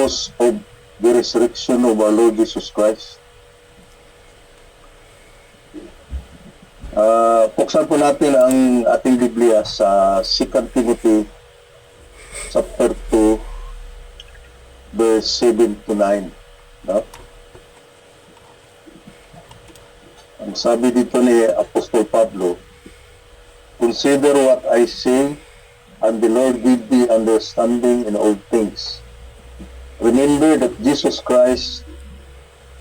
purpose of the resurrection of our Lord Jesus Christ? Buksan po natin ang ating Biblia sa 2 Timothy chapter 2 verse 7 to 9. No? Ang sabi dito ni Apostol Pablo, "Consider what I say, and the Lord give thee understanding in all things. Remember that Jesus Christ,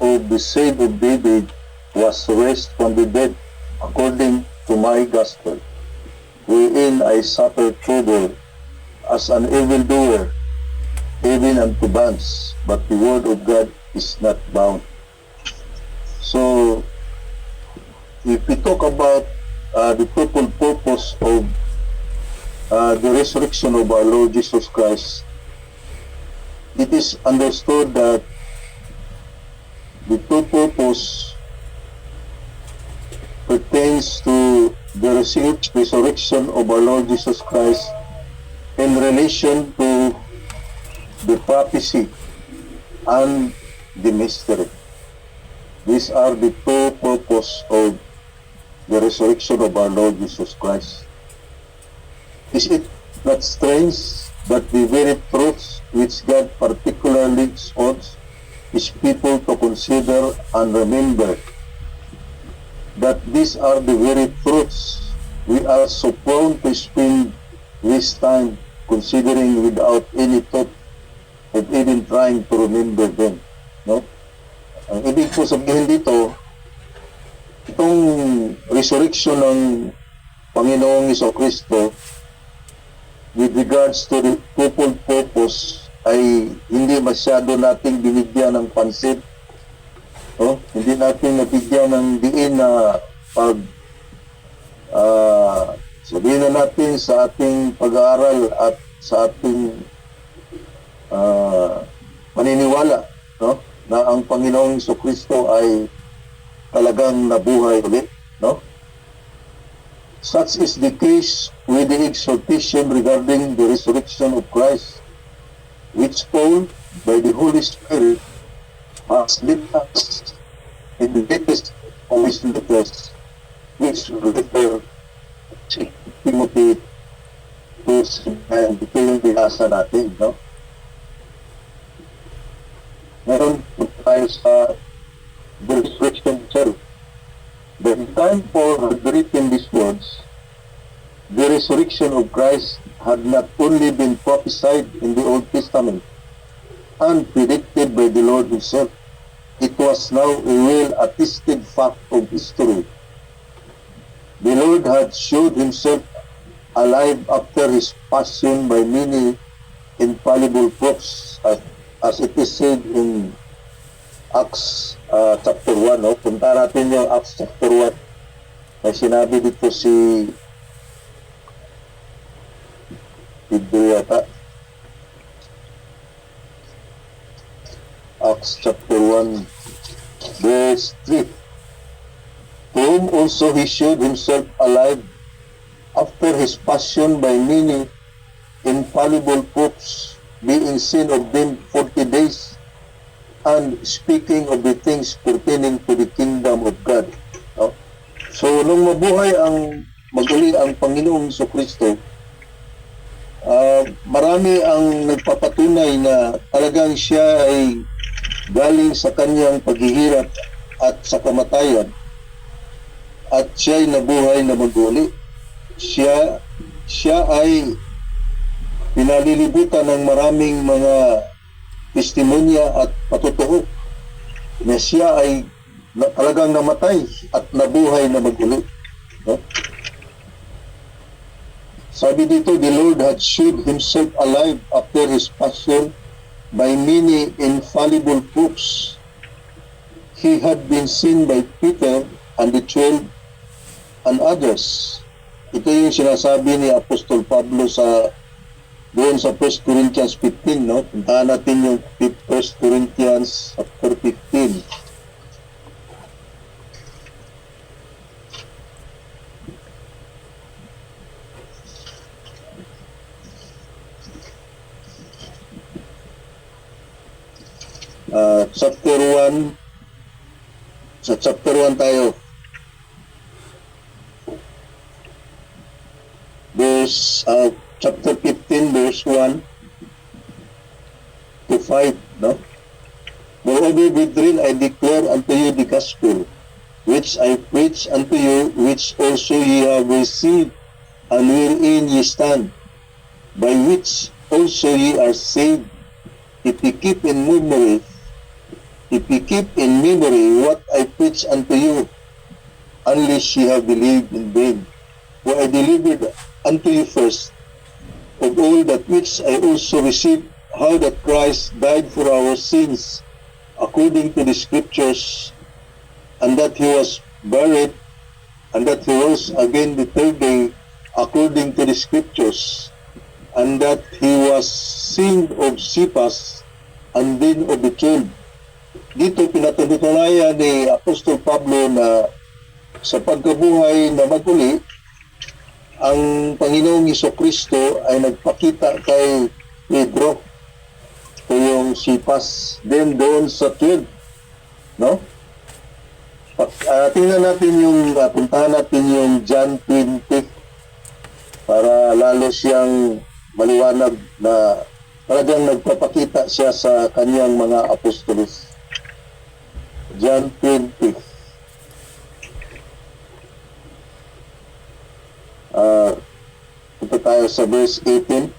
of the seed of David, was raised from the dead according to my gospel, wherein I suffered trouble as an evildoer, even unto bonds, but the word of God is not bound." So, if we talk about the total purpose of the resurrection of our Lord Jesus Christ, it is understood that the true purpose pertains to the resurrection of our Lord Jesus Christ in relation to the prophecy and the mystery. These are the two purposes of the resurrection of our Lord Jesus Christ. Is it not strange that the very truths which God particularly wants His people to consider and remember, that these are the very truths we are so prone to spend this time considering without any thought of even trying to remember them. No? Ang ibig po sabihin dito, itong resurrection ng Panginoong Jesucristo with regards to the twofold purpose ay hindi masyado nating binigyan ng pansin. Hindi natin nabigyan ng diin na pag sabihin na natin sa ating pag-aaral at sa ating paniniwala, no? Na ang Panginoong Jesucristo ay talagang nabuhay ulit, no? Such is the case with the exhortation regarding the resurrection of Christ, which Paul, by the Holy Spirit, has led us in the latest of his letters, which refer to Timothy and ito yung binasa natin, no? Meron po tayo sa the resurrection itself. The time Paul had written these words, the resurrection of Christ had not only been prophesied in the Old Testament and predicted by the Lord Himself, it was now a well-attested fact of history. The Lord had showed Himself alive after His passion by many infallible proofs, as it is said in Acts chapter 1. No? Punta natin yung Acts chapter 1. May sinabi dito si Yata. Acts chapter 1 verse 3. To whom also He showed Himself alive after His passion by many infallible proofs, being seen of them 40 days, and speaking of the things pertaining to the kingdom of God. No? So, nung mabuhay maguli ang Panginoong Jesucristo, marami ang nagpapatunay na talagang siya ay galing sa kanyang paghihirap at sa kamatayan, at siya ay nabuhay na maguli. Siya ay pinalilibutan ng maraming mga testimonya at patotoo na siya ay talagang namatay at nabuhay na maguli. No? Sabi dito, the Lord had showed Himself alive after His passion by many infallible proofs. He had been seen by Peter and the 12 and others. Ito yung sinasabi ni Apostol Pablo doon sa 1 Corinthians 15, no? Puntahan natin yung 1 Corinthians chapter 15. chapter 1, sa chapter 1 tayo. Chapter 15, verse 1 to 5, no? Moreover, brethren, I declare unto you the gospel, which I preach unto you, which also ye have received, and wherein ye stand, by which also ye are saved, if ye keep in memory what I preach unto you, unless ye have believed in vain. For I delivered unto you first of all that which I also received, how that Christ died for our sins, according to the Scriptures, and that he was buried, and that he rose again the third day, according to the Scriptures, and that he was seen of Cephas, and then of the 12. Dito pinatutunayan ni Apostol Pablo na sa pagkabuhay na maguli, ang Panginoong Hesukristo ay nagpakita kay Pedro o yung Cephas, then doon sa 12, no? Tingnan natin yung puntahan natin yung John 20 para lalo siyang maliwanag na talagang nagpapakita siya sa kanyang mga apostolos. John 20. Punta tayo sa verse 18.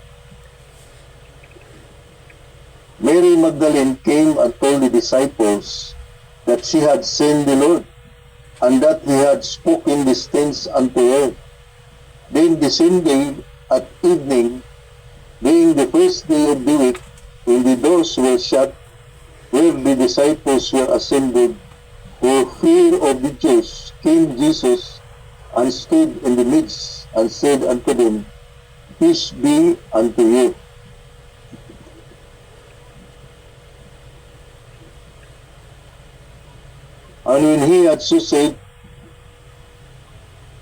Mary Magdalene came and told the disciples that she had seen the Lord, and that he had spoken these things unto her. Then the same day at evening, being the first day of the week, when the doors were shut, where the disciples were assembled, for fear of the Jews, came Jesus and stood in the midst, and said unto them, Peace be unto you. And when he had so said,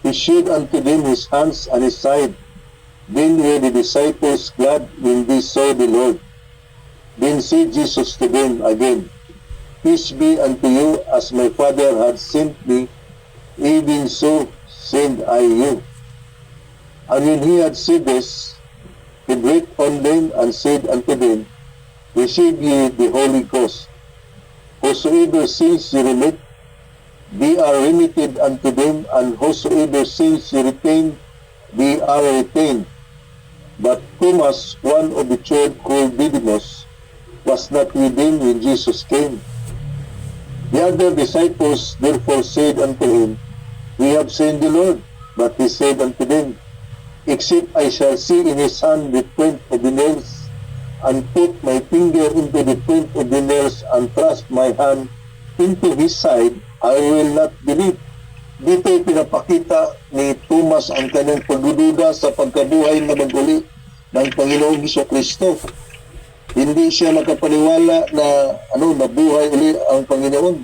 he showed unto them his hands and his side. Then were the disciples glad when they saw the Lord. Then said Jesus to them again, Peace be unto you, as my Father hath sent me, even so send I you. And when he had said this, he breathed on them and said unto them, Receive ye the Holy Ghost. Whosoever sins ye remit, they are remitted unto them, and whosoever sins ye retain, they are retained. But Thomas, one of the 12 called Didymus, was not with them when Jesus came. The other disciples therefore said unto him, We have seen the Lord. But he said unto them, Except I shall see in his hand the print of the nails, and put my finger into the print of the nails, and thrust my hand into his side, I will not believe. Dito pinapakita ni Thomas ang kanyang pagdududa sa pagkabuhay na maguli ng Panginoong Hesukristo. Hindi siya nakapaniwala na nabuhay uli ang Panginoon.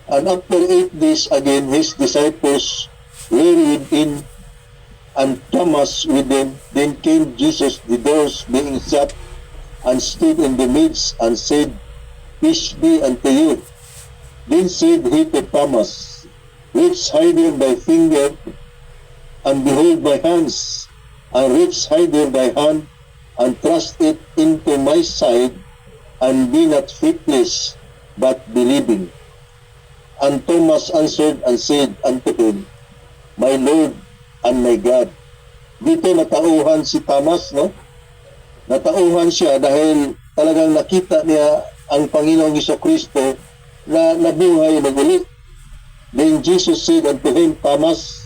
And after 8 days again, his disciples were within, and Thomas with them. Then came Jesus, the doors being shut, and stood in the midst, and said, Peace be unto you. Then said he to Thomas, Reach hither thy finger, and behold my hands, and reach hither thy hand, and thrust it into my side, and be not faithless, but believing. And Thomas answered and said unto him, My Lord and my God. Dito natauhan si Thomas, no? Natauhan siya dahil talagang nakita niya ang Panginoong Hesukristo na nabuhay na muli. Then Jesus said unto him, Thomas,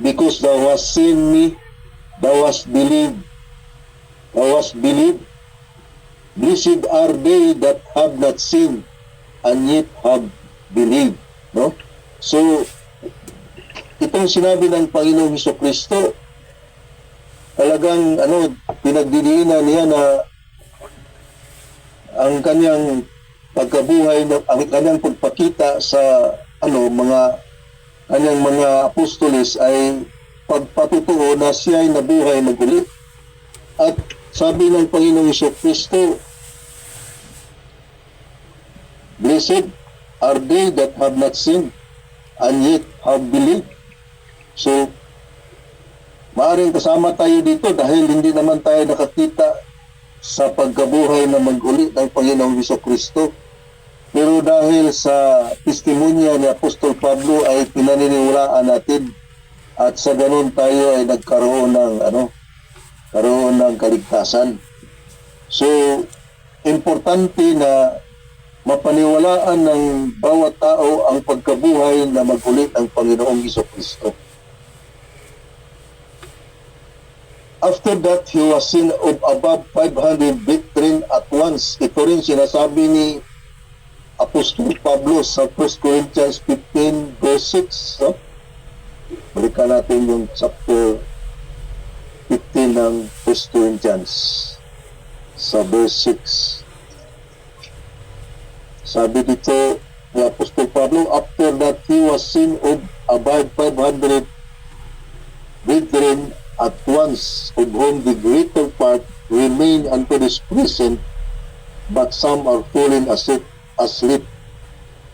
because thou hast seen me, thou hast believed. Thou hast believed. Blessed are they that have not seen, and yet have believed. No? So, itong sinabi ng Panginoong Hesukristo, talagang pinagdiliinan niya na ang kanyang pagkabuhay, ang kanyang pagpakita sa kanyang mga apostoles ay pagpatutuo na siya ay nabuhay maguli. At sabi ng Panginoong Kristo, blessed are they that have not sinned and yet have believed. So, maaaring kasama tayo dito dahil hindi naman tayo nakakita sa pagkabuhay na mag-uli ng Panginoong Kristo. Pero dahil sa testimonya ni Apostol Pablo ay pinaniniwalaan natin at sa ganun tayo ay nagkaroon ng karoon ng kaligtasan. So, importante na mapaniwalaan ng bawat tao ang pagkabuhay na mag-uli ng Panginoong Kristo. After that, he was seen of above 500 brethren at once. Ito rin sinasabi ni Apostol Pablo sa 1 Corinthians 15 verse 6. No? Balikan natin yung chapter 15 ng 1 Corinthians sa verse 6. Sabi dito ni Apostol Pablo, after that he was seen of above 500 brethren at once, of whom the greater part remain unto this present, but some are fallen asleep.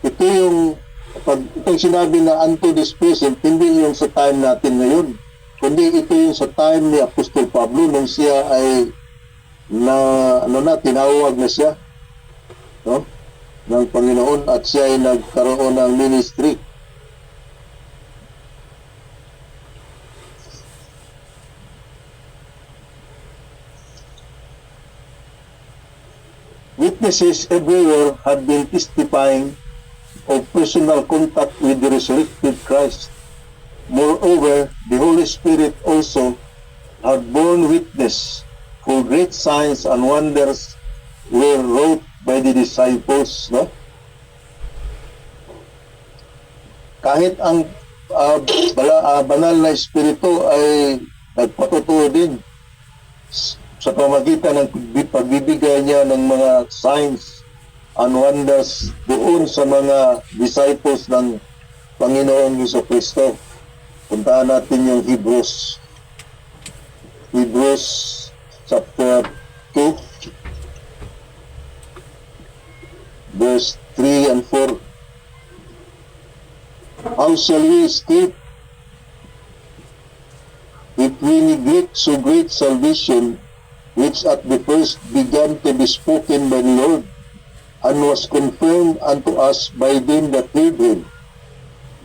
Ito yung itong sinabi na unto this present, hindi yung sa time natin ngayon, kundi ito yung sa time ni Apostol Pablo nung siya ay tinawag na siya, no, ng Panginoon at siya ay nagkaroon ng ministry. Witnesses everywhere had been testifying of personal contact with the resurrected Christ. Moreover, the Holy Spirit also had borne witness, for great signs and wonders were wrought by the disciples. No? Kahit ang banal na Espiritu ay nagpatutuo din sa pamagitan ng pagbibigay niya ng mga signs and wonders doon sa mga disciples ng Panginoong Kristo. Puntahan natin yung Hebrews chapter 2 verse 3 and 4. How shall we escape if we neglect so great salvation, which at the first began to be spoken by the Lord, and was confirmed unto us by them that heard him,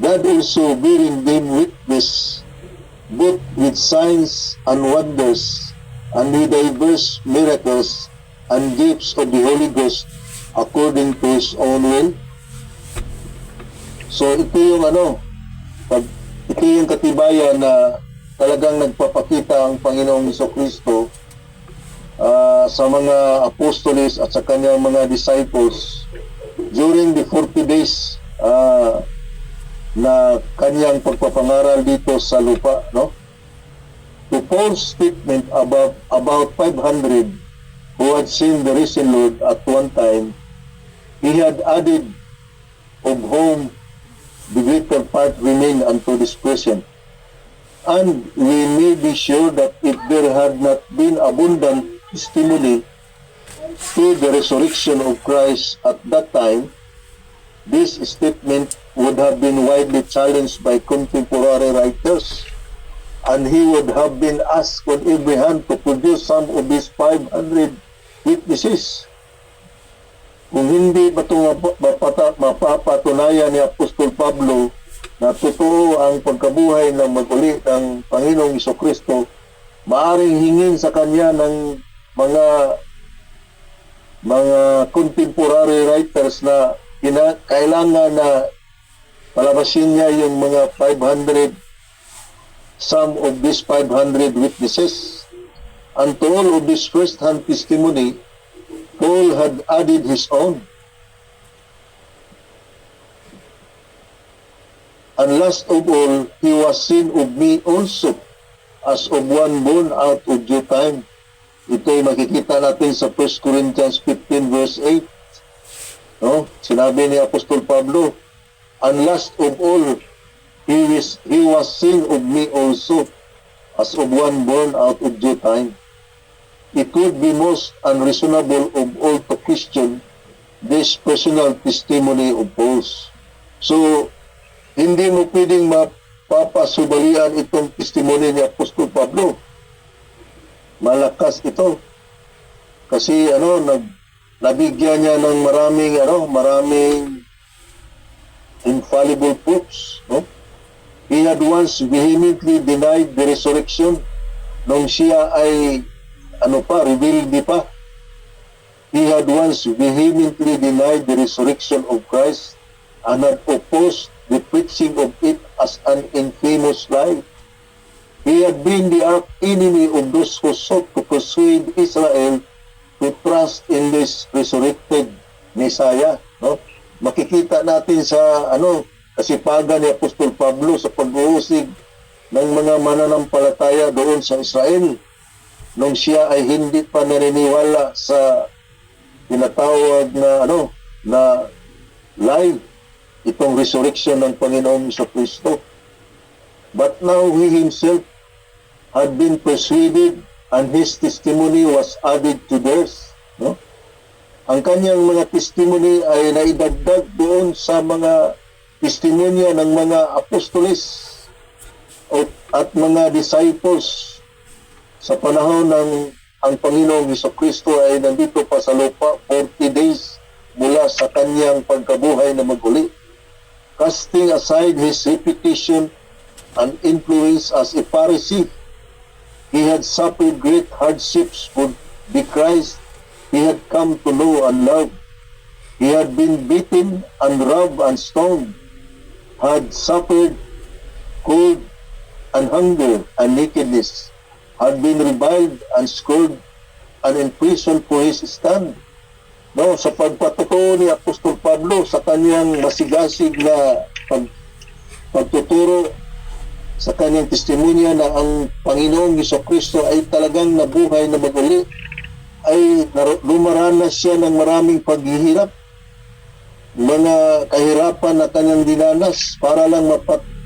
God also bearing them witness, both with signs and wonders, and with diverse miracles and gifts of the Holy Ghost, according to His own will. So ito yung ito yung katibayan na talagang nagpapakita ang Panginoong Kristo sa mga apostoles at sa kanyang mga disciples during the 40 days na kanyang pagpapangaral dito sa lupa, no? To Paul's statement about 500 who had seen the risen Lord at one time, he had added, of whom the greater part remain unto this present. And we may be sure that if there had not been abundant testimony to the resurrection of Christ at that time, this statement would have been widely challenged by contemporary writers, and he would have been asked on every hand to produce some of these 500 witnesses. Kung hindi ba ito mapapatunayan ni Apostol Pablo na totoo ang pagkabuhay ng mag-uli ng Panginoong Kristo, maaaring hingin sa kanya ng mga contemporary writers na kailangan na palabasin niya yung mga 500, some of these 500 witnesses. And to all of this first-hand testimony, Paul had added his own. And last of all, he was seen of me also, as of one born out of due time. Ito ay makikita natin sa 1 Corinthians 15 verse 8. No? Sinabi ni Apostol Pablo, and last of all, he was seen of me also, as of one born out of due time. it would be most unreasonable of all to question this personal testimony of Paul's. So, hindi mo pwedeng mapapasubalian itong testimony ni Apostol Pablo. Malakas ito. Kasi nabigyan niya ng maraming infallible proofs, no? He had once vehemently denied the resurrection nung siya ay rebelde pa. He had once vehemently denied the resurrection of Christ and had opposed the preaching of it as an infamous lie. He had been the arch enemy of those who sought to persuade Israel to trust in this resurrected Messiah, no? Makikita natin sa kasipagan ni Apostol Pablo sa pag-uusig ng mga mananampalataya doon sa Israel nung siya ay hindi pa naniniwala sa tinatawag na live itong resurrection ng Panginoong Jesucristo. But now he himself had been persuaded and his testimony was added to theirs, no? Ang kanyang mga testimony ay naidagdag doon sa mga testimonya ng mga apostoles at mga disciples sa panahon ng ang Panginoong Jesucristo ay nandito pa sa lupa 40 days mula sa kanyang pagkabuhay na maguli. Casting aside his reputation and influence as a Pharisee, he had suffered great hardships for the Christ he had come to know and love. He had been beaten and robbed and stoned, had suffered cold and hunger and nakedness, had been reviled and scourged and imprisoned for his stand. No, sa pagpatutuo ni Apostol Pablo sa kanyang masigasig na pagtuturo sa kanyang testimonya na ang Panginoong Jesucristo ay talagang nabuhay na maguli, ay lumaranas siya ng maraming paghihirap, mga kahirapan na kanyang dinanas para lang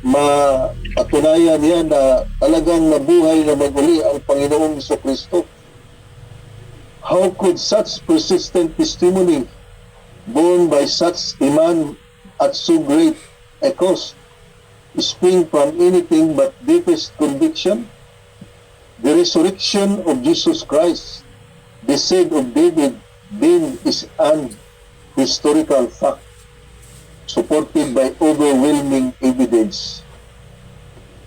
mapatunayan niya na talagang nabuhay na maguli ang Panginoong Jesucristo. How could such persistent testimony borne by such a man at so great a cost spring from anything but deepest conviction? The resurrection of Jesus Christ, the seed of David, then is an historical fact supported by overwhelming evidence.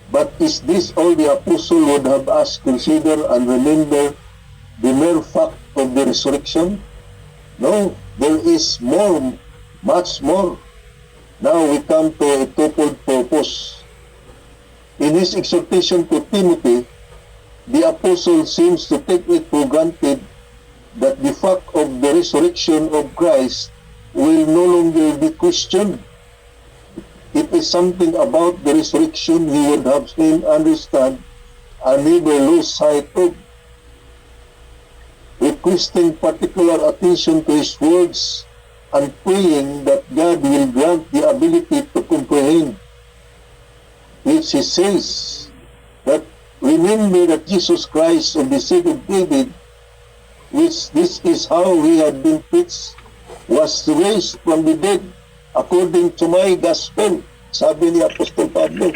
But is this all the apostle would have us consider and remember the mere fact of the resurrection? No, there is more, much more. Now we come to a twofold purpose. In his exhortation to Timothy, the apostle seems to take it for granted that the fact of the resurrection of Christ will no longer be questioned. It is something about the resurrection he would have him understand and never lose sight of. Requesting particular attention to his words and praying that God will grant the ability to comprehend, which he says that remember that Jesus Christ of the seed of David, which this is how he had been preached, was raised from the dead according to my gospel, sabi ni Apostol Pablo.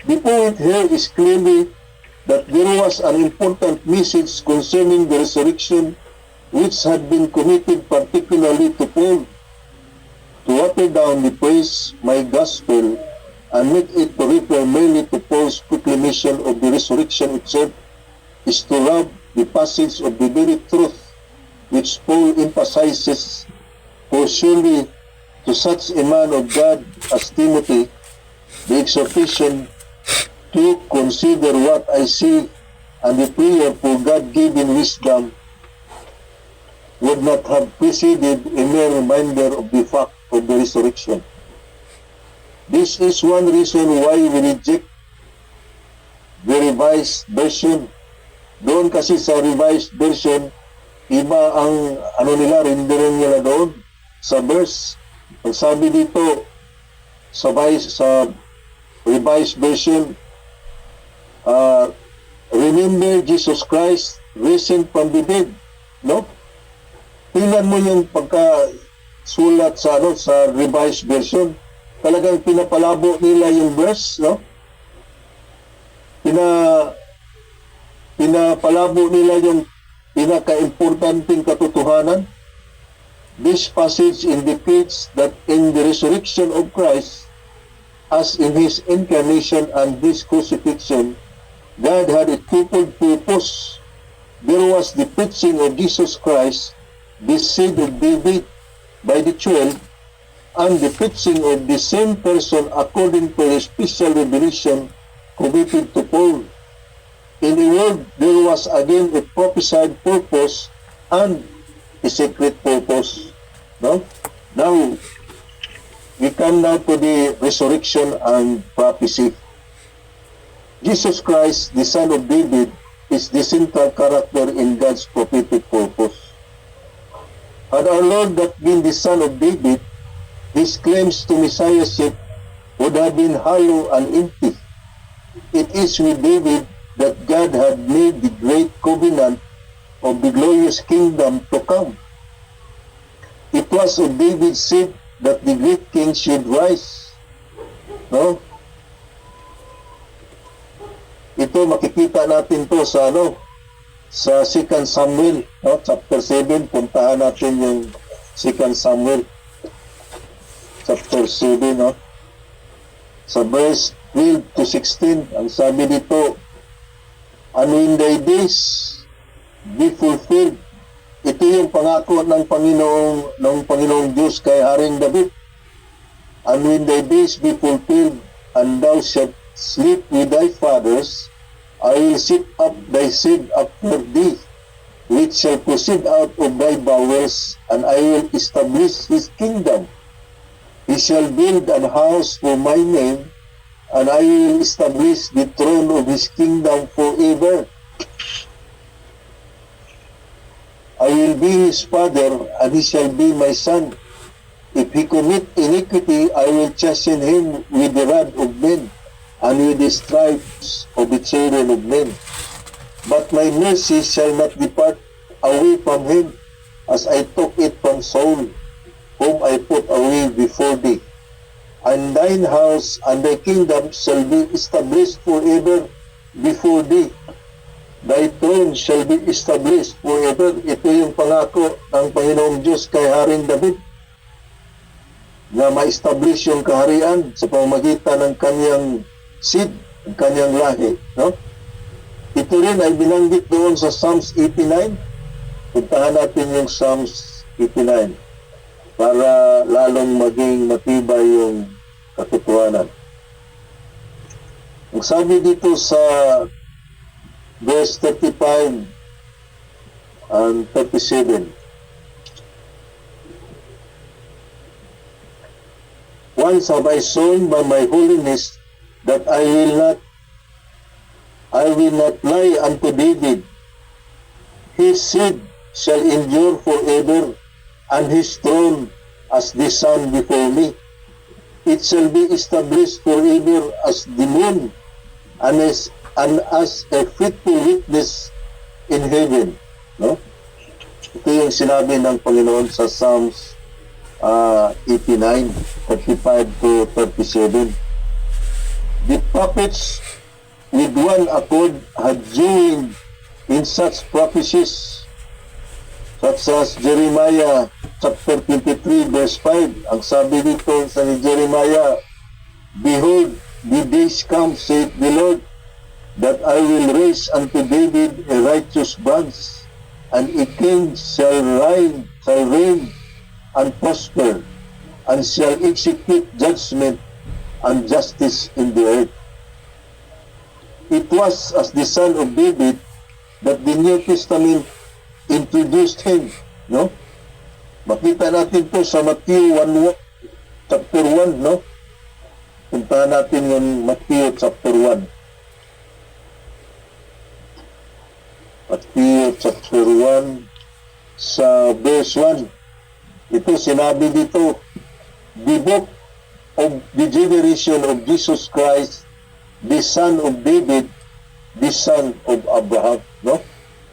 The point here is clearly that there was an important message concerning the resurrection which had been committed particularly to Paul. To water down the praise, my gospel, and make it to refer mainly to Paul's proclamation of the resurrection itself is to rob the passage of the very truth which Paul emphasizes. For surely to such a man of God as Timothy, the exhortation to consider what I see and the prayer for God-given wisdom would not have preceded a mere reminder of the fact of the resurrection. This is one reason why we reject the Revised Version. Doon kasi sa Revised Version, iba ang rendering nila doon sa verse. Ang sabi dito sa Revised Version, remember Jesus Christ, risen from the dead. No? Tingnan mo yung pagkasulat sa sa Revised Version. Talagang pinapalabo nila yung verse, no? Pinapalabo nila yung pinaka-importanting katotohanan. This passage indicates that in the resurrection of Christ, as in His incarnation and His crucifixion, God had a twofold purpose. There was the preaching of Jesus Christ, the seed of David, by the 12, and the preaching of the same person according to the special revelation committed to Paul. In the word, there was again a prophesied purpose and a secret purpose. No? Now, we come now to the resurrection and prophecy. Jesus Christ, the Son of David, is the central character in God's prophetic purpose. Had our Lord not been the Son of David, His claims to Messiahship would have been hollow and empty. It is with David that God had made the great covenant of the glorious kingdom to come. It was of David's seed that the great king should rise. No? Ito makikita natin to sa sa 2 Samuel, no? Chapter 7, puntahan natin yung 2 Samuel chapter 7, no? Sa verse 12 to 16, ang sabi dito, "And when thy days be fulfilled," ito yung pangako ng Panginoong Diyos kay Haring David. "And when thy days be fulfilled, and thou shalt sleep with thy fathers, I will set up thy seed after thee, which shall proceed out of thy bowels, and I will establish his kingdom. He shall build an house for my name, and I will establish the throne of his kingdom forever. I will be his father, and he shall be my son. If he commit iniquity, I will chasten him with the rod of men, and with the stripes of the children of men. But my mercy shall not depart away from him, as I took it from Saul, whom I put away before thee. And thine house and thy kingdom shall be established forever before thee. Thy throne shall be established forever." Ito yung pangako ng Panginoong Diyos kay Haring David, na ma-establish yung kaharian sa pamamagitan ng kanyang seed, ng kanyang lahi. No? Ito rin ay binanggit doon sa Psalms 89. Puntahan natin yung Psalms 89 para lalong maging matibay yung katotohanan. Ang sabi dito sa verse 35 and 37, "Once have I sown by my holiness that I will not lie unto David. His seed shall endure forever, and his throne as the sun before me. It shall be established forever as the moon, and as a faithful witness in heaven." No? Ito yung sinabi ng Panginoon sa Psalms 89, 35 to 37. The prophets with one accord had joined in such prophecies, such as Jeremiah chapter 23 verse 5. Ang sabi dito sa ni Jeremiah, "Behold, the days come, saith the Lord, that I will raise unto David a righteous branch, and a king shall reign and prosper, and shall execute judgment and justice in the earth." It was as the son of David that the New Testament introduced him. No? Makita natin to sa Matthew 1, chapter 1. No? Puntahan natin yung Matthew chapter 1. Matthew chapter 1 sa verse 1. Ito sinabi dito, "The book of the generation of Jesus Christ, the son of David, the son of Abraham." No?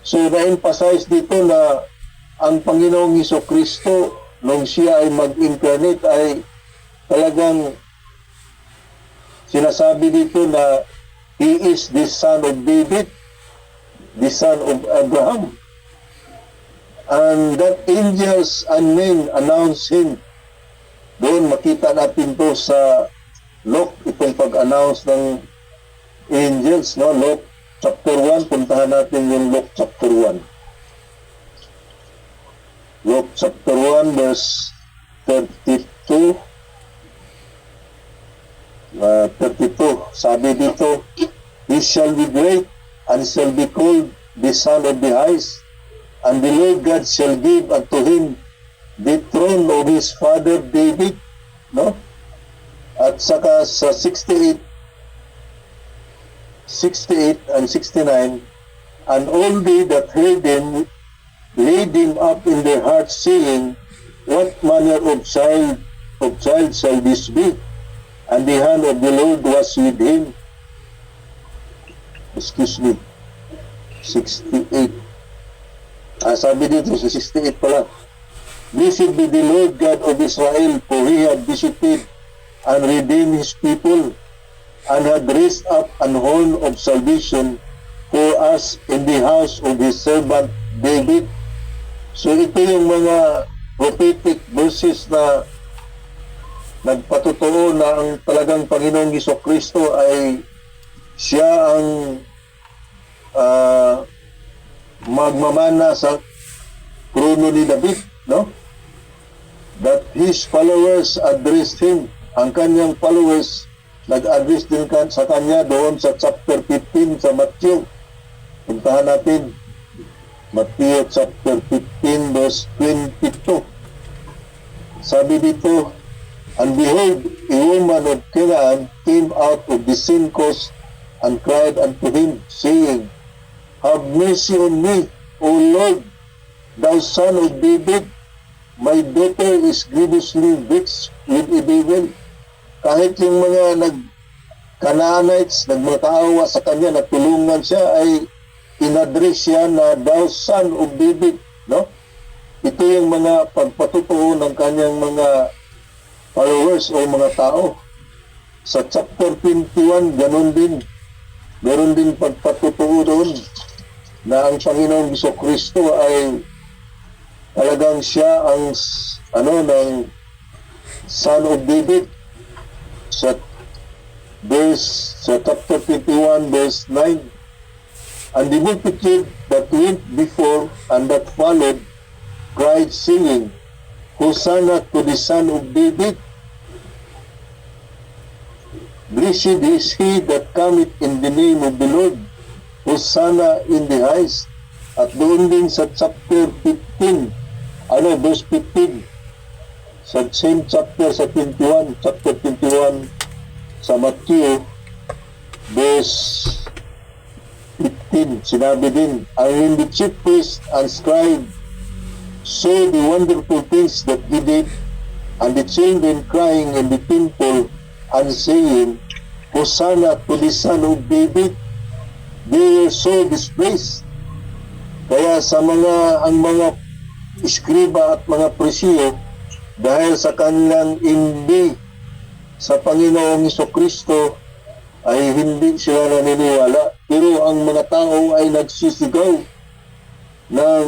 So, na-emphasize dito na ang Panginoong Hesukristo, nung siya ay mag-incarnate, ay talagang sinasabi dito na He is the Son of David, the Son of Abraham. And that angels and men announce Him. Doon makita natin to sa Luke, itong pag-announce ng angels, no? Luke chapter 1, puntahan natin yung Luke chapter 1. Luke chapter 1 verse 32. 32, sabi dito, He shall be great and shall be called the Son of the Highest, and the Lord God shall give unto him the throne of his father David, no? At saka sa 68 and 69, and all they that heard him laid him up in their hearts, saying, What manner of child shall this be? And the hand of the Lord was with him. Excuse me. 68. Sabi dito sa 68 pala. Blessed be the Lord God of Israel, for He had visited and redeemed His people, and had raised up an horn of salvation for us in the house of His servant David. So ito yung mga prophetic verses na nagpatotoo na ang talagang Panginoong Hesukristo ay siya ang magmamana sa trono ni David, no? That his followers addressed him. Ang kanyang followers nag-address din sa kanya doon sa chapter 15 sa Matthew. Puntahan natin. Matthew chapter 15 verse 22. Sabi dito, And behold, a woman of Canaan came out of the sin coast and cried unto him, saying, Have mercy on me, O Lord, thou son of David. My daughter is grievously vexed with a devil. Kahit yung mga Canaanites, nagmakaawa sa kanya, natulungan siya, ay inadress siya na thou son of David. No? Ito yung mga pagpatutuo ng kanyang mga followers o mga tao. Sa chapter 21, ganun din. Meron din pagpatutuo doon na ang Panginoong Hesukristo ay talagang siya ang ng Son of David. Sa chapter 21 verse 9, And the multitude that went before and that followed cried, saying, Hosanna to the Son of David. Blessed is he that cometh in the name of the Lord. Hosanna in the highest. At doon din sa chapter 15, verse 15, sa same chapter sa 21, chapter 21 sa Matthew, verse 15, sinabi din, And when the chief priest and scribe saw the wonderful things that he did, and the children crying in the temple and saying, Hosanna to the Son of David, they were so displeased. Kaya ang mga iskriba at mga presyo, dahil sa kanilang hindi sa Panginoong Hesukristo, ay hindi sila naniniwala. Pero ang mga tao ay nagsisigaw ng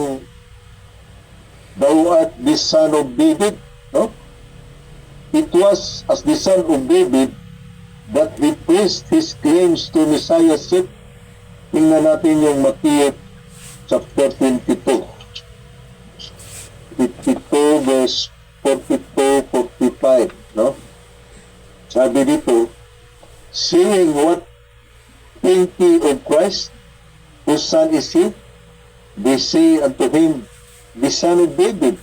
Thou art the Son of David. No? It was as the Son of David that he placed his claims to Messiahship. Tingnan natin yung Matthew chapter 22. 52 verse 42-45. No? Sabi dito, Saying, What think ye of Christ? Whose son is he? They say unto him, The Son of David.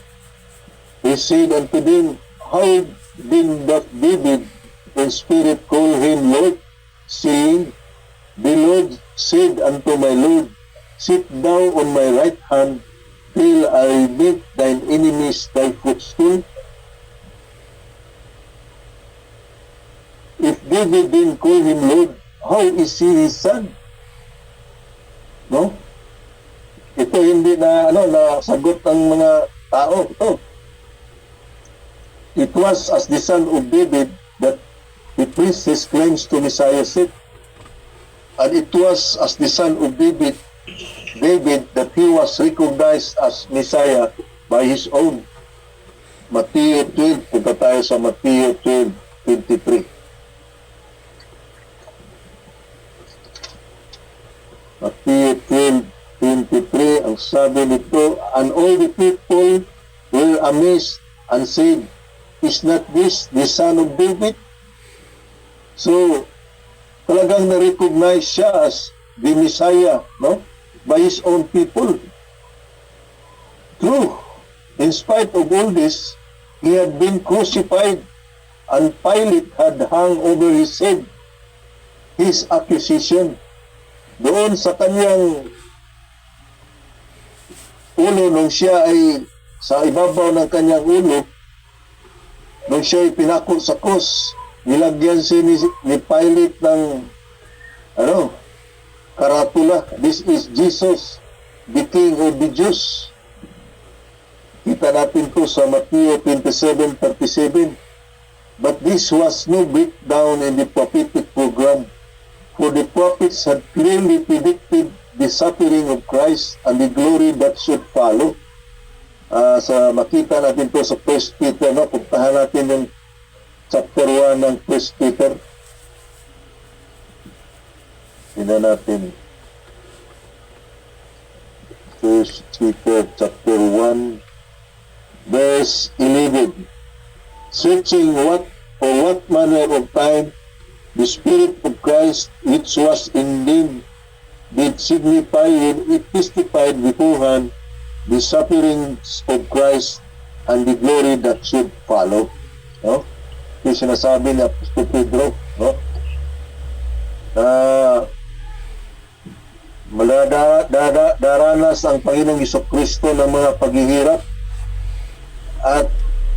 He said unto them, How then doth David in spirit call him Lord, saying, The Lord said unto my Lord, Sit thou on my right hand, till I make thine enemies thy footstool? If David then call him Lord, how is he his son? No? Ito hindi na nasagot ng mga tao. Ito. It was as the son of David that he preached his claims to Messiahship. And it was as the son of David that he was recognized as Messiah by his own. Matthew 12, punta tayo sa Matthew 12:23. Matthew 12:23, ang sabi nito, and all the people were amazed and said, is not this the son of David? So, talagang na-recognize siya as the Messiah, no? By his own people. True. In spite of all this, he had been crucified and Pilate had hung over his head his accusation. Doon sa kanyang ulo, nung siya ay sa ibabaw ng kanyang ulo, nung siya ay pinako sa krus, nilagyan siya ni Pilate ng karatula. This is Jesus, the King of the Jews. Kita natin po sa Matthew 27:37. But this was no breakdown in the prophetic program, for the prophets had clearly predicted the suffering of Christ and the glory that should follow. Sa makita natin po sa 1 Peter, puntahan natin yung chapter 1 ng 1 Peter. Tingnan natin. 1 Peter chapter 1 verse 11. Searching what manner of time the Spirit of Christ which was in them did signify when it testified beforehand the sufferings of Christ and the glory that should follow. No? Yung sinasabi ni Apostol Pedro, no? Daranas ang Panginoong Jesucristo ng mga paghihirap at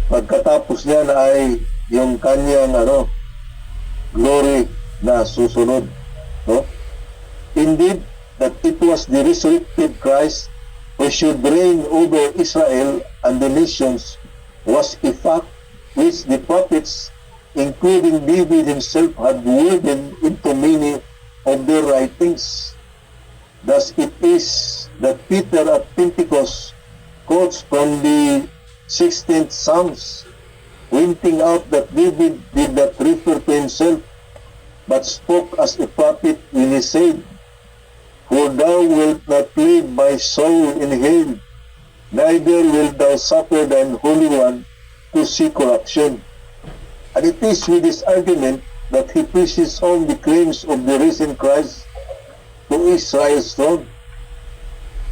pagkatapos niyan ay yung kanyang glory na susunod, no? Indeed, that it was the resurrected Christ who should reign over Israel and the nations was a fact which the prophets, including David himself, had woven into many of their writings. Thus it is that Peter at Pentecost quotes from the 16th Psalms, pointing out that David did not refer to himself, but spoke as a prophet when he said, for thou wilt not leave my soul in hell, neither wilt thou suffer thine Holy One to see corruption. And it is with this argument that he presses home the claims of the risen Christ to Israel's throne.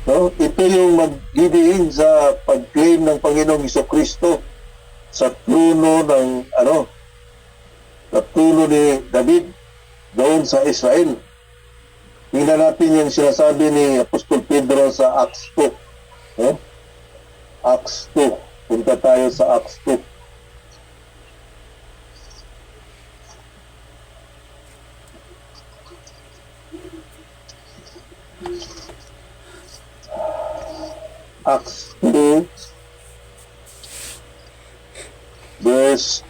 No? Ito yung magdidiin sa pag-claim ng Panginoong Jesucristo sa trono ng sa trono ni David doon sa Israel. Tingnan natin yung sinasabi ni Apostol Pedro sa Acts 2. No? Acts 2. Punta tayo sa Acts 2. Acts 2 verse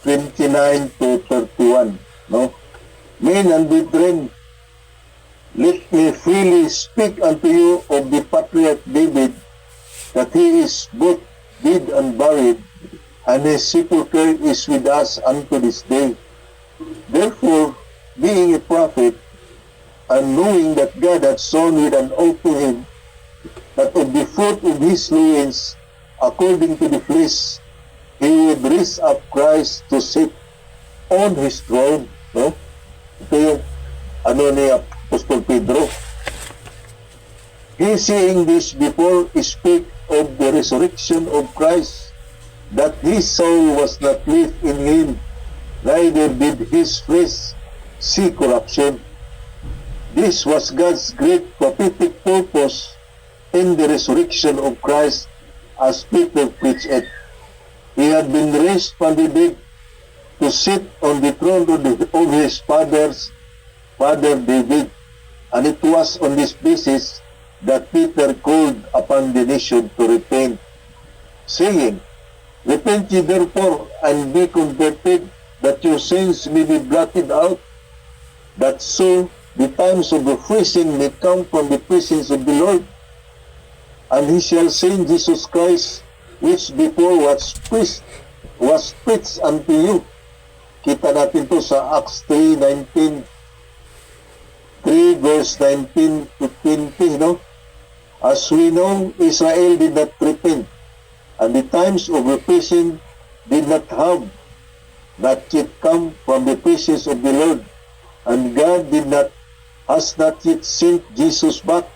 29 to 31, no? Men and brethren, let me freely speak unto you of the patriarch David, that he is both dead and buried, and his sepulchre is with us unto this day. Therefore, being a prophet, and knowing that God had sworn with an oath to him, that of the fruit of his loins, according to the flesh, he would raise up Christ to sit on his throne. No? Ito yung ni Apostol Pedro. He seeing this before speak of the resurrection of Christ, that his soul was not left in him, neither did his flesh see corruption. This was God's great prophetic purpose in the resurrection of Christ, as Peter preached it. He had been raised from the dead to sit on the throne of his father David, and it was on this basis that Peter called upon the nation to repent, saying, Repent ye therefore, and be converted, that your sins may be blotted out, that so the times of refreshing may come from the presence of the Lord, and he shall send Jesus Christ, which before was preached unto you. Kita natin to sa Acts 3:19, 3 verse 19 to 20, no? As we know, Israel did not repent, and the times of refreshing did not yet come from the presence of the Lord, and God has not yet sent Jesus back.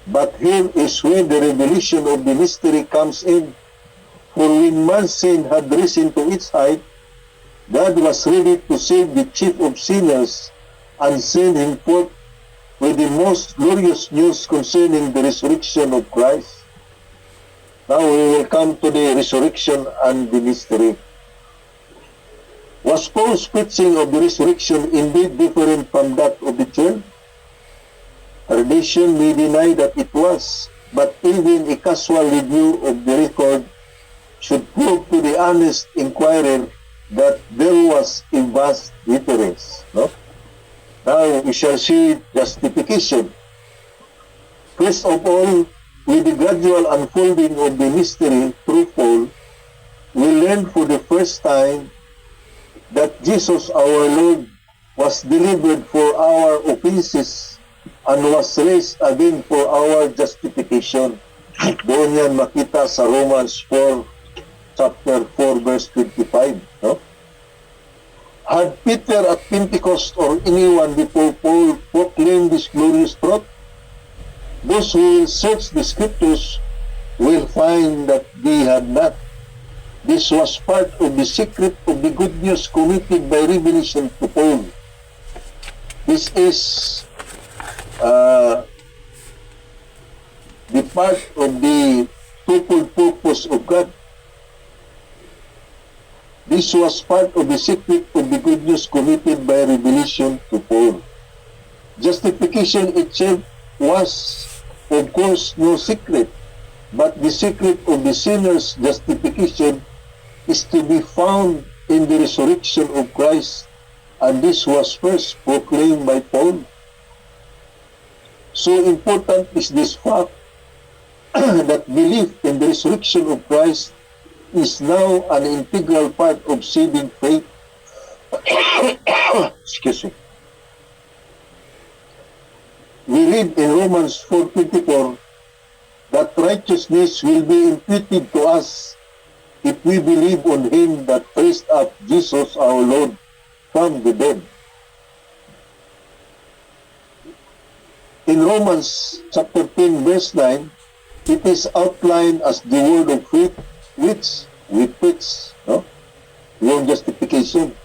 But here is where the revelation of the mystery comes in. For when man's sin had risen to its height, God was ready to save the chief of sinners and send him forth with the most glorious news concerning the resurrection of Christ. Now we will come to the resurrection and the mystery. Was Paul's preaching of the resurrection indeed different from that of the church? Tradition may deny that it was, but even a casual review of the record should prove to the honest inquirer that there was a vast difference. No? Now we shall see justification. First of all, with the gradual unfolding of the mystery through Paul, we learn for the first time that Jesus our Lord was delivered for our offenses and was raised again for our justification. Doon yan makita sa Romans 4, chapter 4, verse 25. No? Had Peter at Pentecost or anyone before Paul proclaimed this glorious truth? Those who will search the scriptures will find that they had not. This was part of the secret of the good news committed by revelation to Paul. This is the part of the twofold purpose of God. This was part of the secret of the good news committed by revelation to Paul. Justification itself was, of course, no secret, but the secret of the sinner's justification is to be found in the resurrection of Christ, and this was first proclaimed by Paul. So important is this fact that belief in the resurrection of Christ is now an integral part of saving faith. Excuse me. We read in Romans 4:24 that righteousness will be imputed to us if we believe on him that raised up Jesus our Lord from the dead. In Romans chapter 10 verse 9, it is outlined as the word of faith which we preach, no? Yung justification.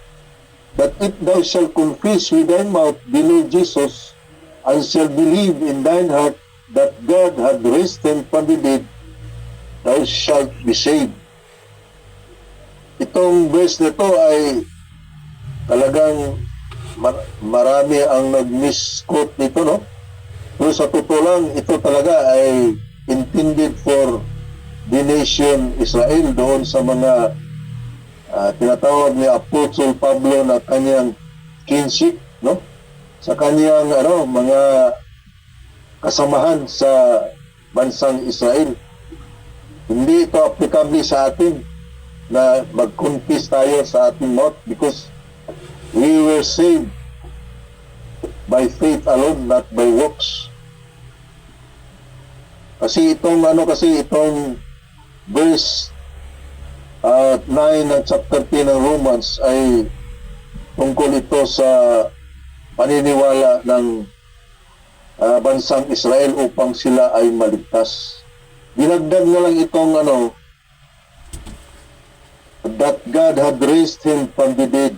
That if thou shalt confess with thy mouth the Lord Jesus, and shalt believe in thine heart that God hath raised him from the dead, thou shalt be saved. Itong verse na to ay talagang marami ang nag-misquote nito, no? Pero sa totoo lang, ito talaga ay intended for the nation Israel, doon sa mga tinatawag ni Apostle Pablo na kanyang kinship, no? Sa kanyang mga kasamahan sa bansang Israel. Hindi ito applicable sa atin na mag-confess tayo sa ating mouth, because we were saved by faith alone, not by works. Kasi itong verse 9 ng chapter 10 ng Romans ay tungkol ito sa paniniwala ng bansang Israel upang sila ay maligtas. Dinagdag na lang itong that God had raised him from the dead,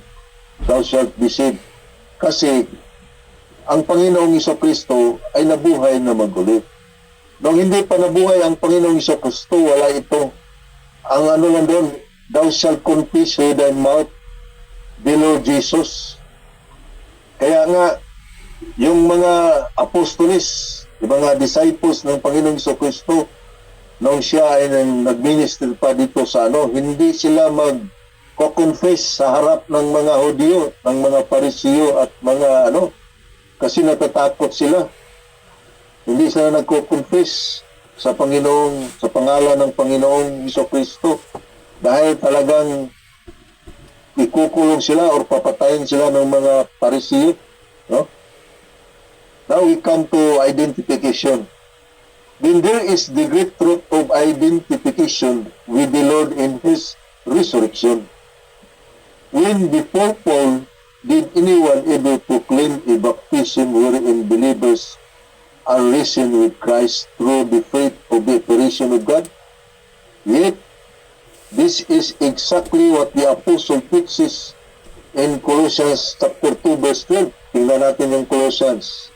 thou shalt be saved. Kasi ang Panginoong Jesucristo ay nabuhay na mag-ulit. Nung hindi pa nabuhay ang Panginoong Jesucristo, wala ito. Ang lang doon, thou shalt confess with thy mouth the Lord Jesus. Kaya nga, yung mga apostolis yung mga disciples ng Panginoong Jesucristo, nung siya ay nag-minister pa dito sa hindi sila mag-confess sa harap ng mga Hudyo, ng mga Parisiyo at mga kasi natatakot sila. Hindi sila nagko-confess sa Panginoong, sa pangalan ng Panginoong Jesucristo dahil talagang ikukulong sila or papatayin sila ng mga Parisiyo, no? Now we come to identification. Then there is the great truth of identification with the Lord in His resurrection. When before Paul, did anyone ever proclaim a baptism wherein believers are risen with Christ through the faith of the operation of God? Yet, this is exactly what the Apostle teaches in Colossians chapter 2 verse 12. Tingnan natin yung Colossians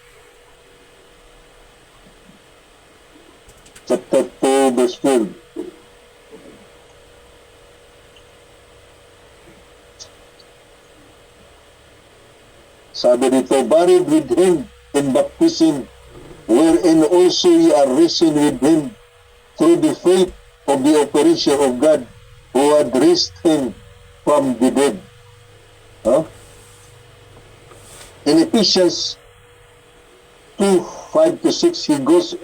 chapter 2 verse 12. Sabi dito, buried with Him in baptism, wherein also ye are risen with Him through the faith of the operation of God, who had raised Him from the dead. In Ephesians 2:5-6, he goes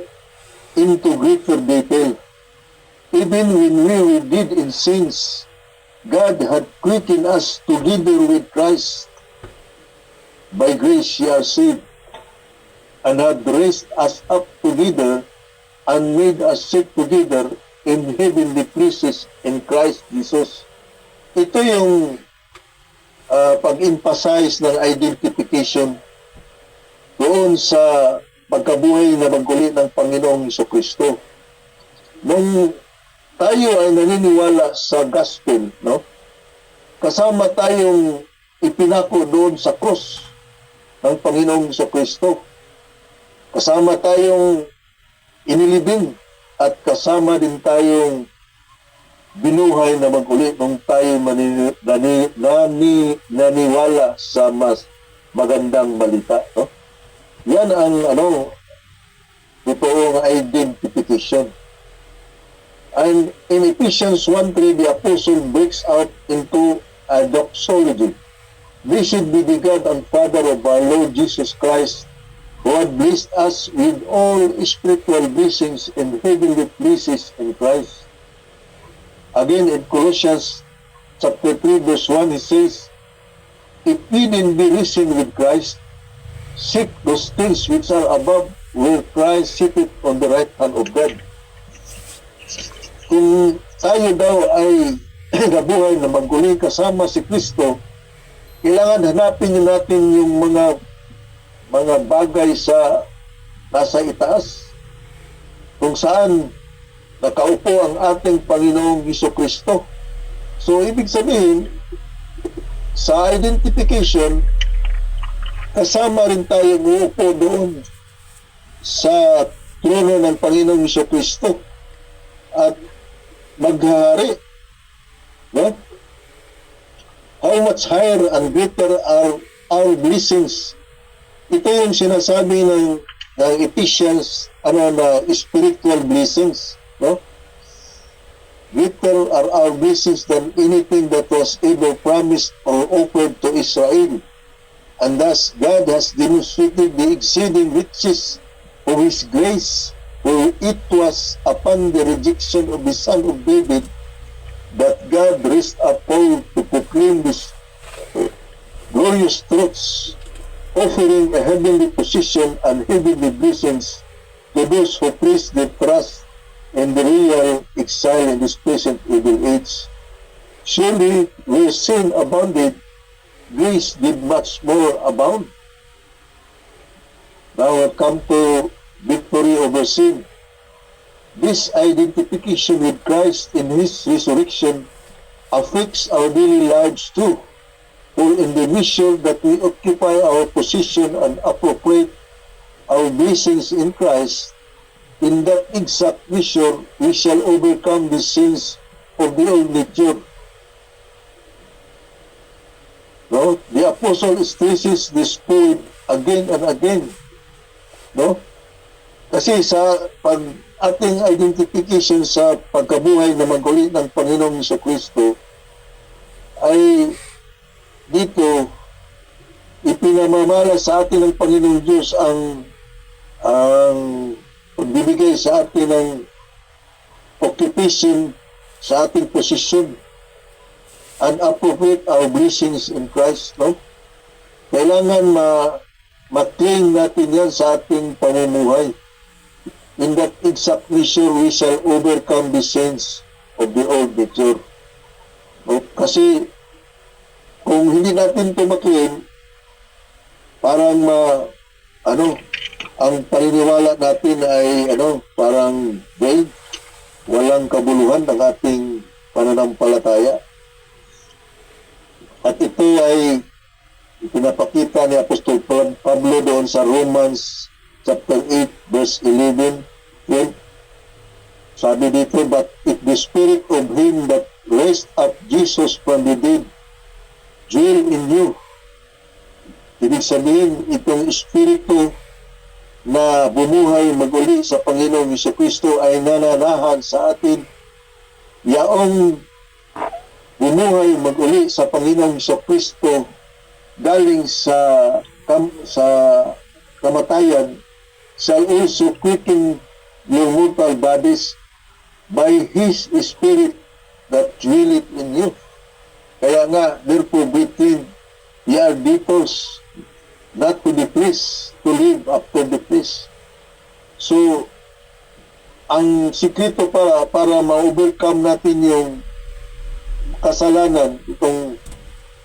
into greater detail. Even when we were dead in sins, God had quickened us together with Christ. By grace ye are saved, and had raised us up together, and made us sit together in heavenly places in Christ Jesus. Ito yung pag-emphasize ng identification doon sa pagkabuhay na maguli ng Panginoong Jesucristo. Nung tayo ay naniniwala sa gospel, kasama tayong ipinako doon sa cross ng Panginoong Jesucristo. Kasama tayong inilibing at kasama din tayong binuhay na maguli nung tayo naniwala sa mas magandang balita. Yan ang totoong identification. And in Ephesians 1:3, the apostle breaks out into a doxology. Blessed be the God and Father of our Lord Jesus Christ, who had blessed us with all spiritual blessings in heavenly places in Christ. Again, in Colossians chapter 3, verse 1, he says, if ye then be risen with Christ, seek those things which are above, where Christ sitteth on the right hand of God. Kung tayo daw ay nabuhay na maguli kasama si Kristo, kailangan hanapin natin yung mga bagay sa nasa itaas, kung saan nakaupo ang ating Panginoong Jesucristo. So, ibig sabihin, sa identification, kasama rin tayo uupo doon sa trono ng Panginoong Jesucristo at maghahari. No? How much higher and greater are our blessings. Ito yung sinasabi ng Ephesians, na spiritual blessings. No? Greater are our blessings than anything that was ever promised or offered to Israel. And thus, God has demonstrated the exceeding riches of His grace, for it was upon the rejection of the Son of David that God raised up Paul to proclaim these glorious truths, offering a heavenly position and heavenly blessings to those who place their trust in the real exile in this present evil age. Surely, where sin abounded, grace did much more abound. Now we come to victory over sin. This identification with Christ in His resurrection affects our daily lives too. For in the measure that we occupy our position and appropriate our blessings in Christ, in that exact measure we shall overcome the sins of the old nature. No? The apostle stresses this point again and again. No? Kasi sa pag ating identification sa pagkabuhay na maguli ng Panginoong Jesucristo ay dito ipinamamala sa atin ng Panginoong Diyos ang pagbibigay sa atin ng occupation sa ating posisyon and appropriate our blessings in Christ, no? Kailangan ma-claim natin yan sa ating pamumuhay. In that exact measure, we shall overcome the sins of the old nature. No? Kasi kung hindi natin ito ma-claim, parang ang paniniwala natin ay parang vague, walang kabuluhan ng ating pananampalataya. At ito ay pinapakita ni Apostol Pablo doon sa Romans chapter 8 verse 11. Yun. Sabi dito, but if the spirit of him that raised up Jesus from the dead dwell in you. Ibig sabihin, itong espiritu na bumuhay maguli sa Panginoong Jesucristo ay nananahan sa atin. Yaong bumuhay maguli sa Panginoong Jesucristo galing sa kamatayan shall also quicken your mortal bodies by His Spirit that dwelleth in you. Kaya nga, therefore, brethren, ye are debtors not to the flesh, to live after the flesh. So, ang sikreto para ma-overcome natin yung kasalanan, itong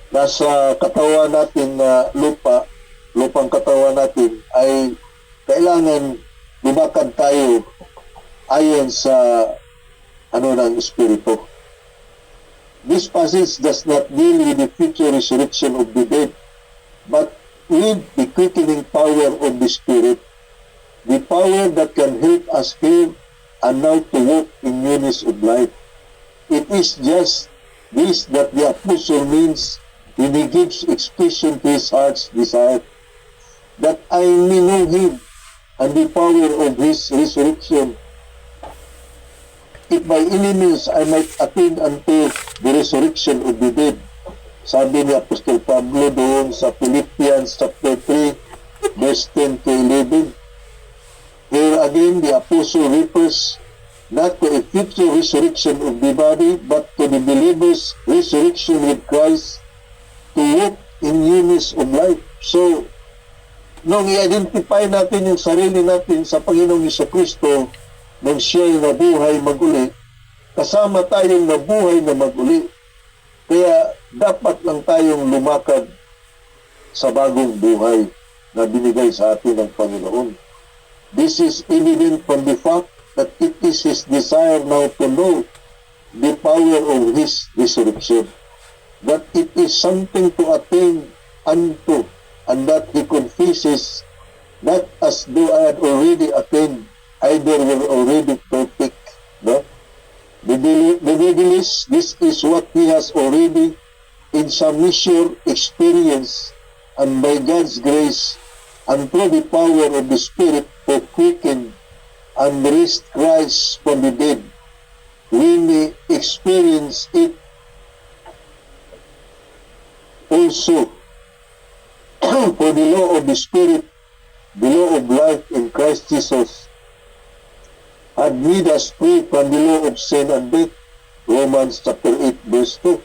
nasa katawan natin na lupang katawan natin, ay kailangan lumakad tayo ayon sa ng Espiritu. This passage does not deal with the future resurrection of the dead, but with the quickening power of the Spirit, the power that can help us here and now to walk in newness of life. It is just this that the apostle means when he gives expression to his heart's desire, that I may know him and the power of his resurrection, if by any means I might attain unto the resurrection of the dead. Sabi ni Apostol Pablo doon sa Philippians chapter 3 verse 10 to 11. Here again the apostle refers not to a future resurrection of the body, but to the believer's resurrection with Christ to walk in newness of life. So, nung i-identify natin yung sarili natin sa Panginoong Jesucristo, nung siya'y nabuhay maguli, kasama tayong nabuhay na maguli. Kaya dapat lang tayong lumakad sa bagong buhay na binigay sa atin ng Panginoon. This is evident from the fact that it is His desire now to know the power of His resurrection, that it is something to attain unto, and that He confesses that as though I had already attained, either were already perfect. No? Nevertheless, this is what He has already in some measure experienced, and by God's grace and through the power of the Spirit to quicken and raise Christ from the dead, we may experience it also. For the law of the Spirit, the law of life in Christ Jesus, had made us free from the law of sin and death. Romans chapter 8 verse 2.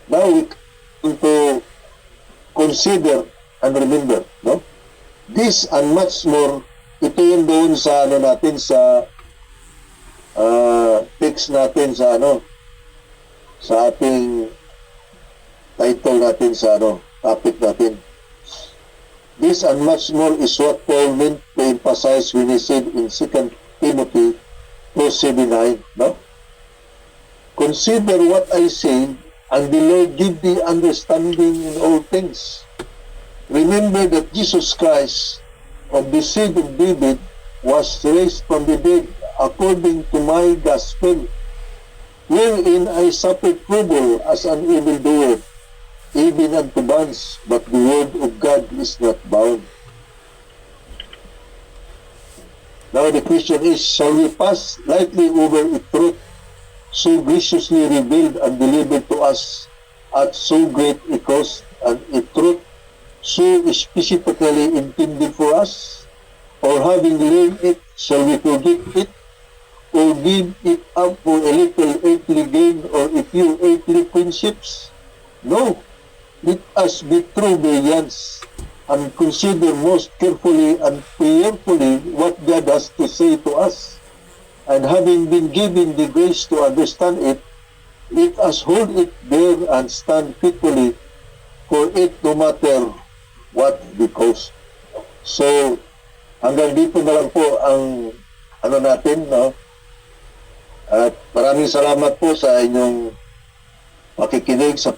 Now we come to consider and remember, no? This and much more, ito yun doon sa natin sa text natin sa sa ating title natin sa topic natin. This and much more is what Paul meant to emphasize when he said in 2 Timothy 2:7-9, no? Consider what I say, and the Lord give thee understanding in all things. Remember that Jesus Christ, of the seed of David, was raised from the dead according to my gospel, wherein I suffered trouble as an evildoer, even unto bonds, but the word of God is not bound. Now the question is, shall we pass lightly over a truth so graciously revealed and delivered to us at so great a cost, and a truth so specifically intended for us? Or having learned it, shall we forget it, or give it up for a little earthly gain or a few earthly friendships? No, let us be true Bereans and consider most carefully and prayerfully what God has to say to us. And having been given the grace to understand it, let us hold it there and stand faithfully for it, no matter what the cost. So, hanggang dito na lang po ang ano natin, no? At maraming salamat po sa inyong pakikinig sa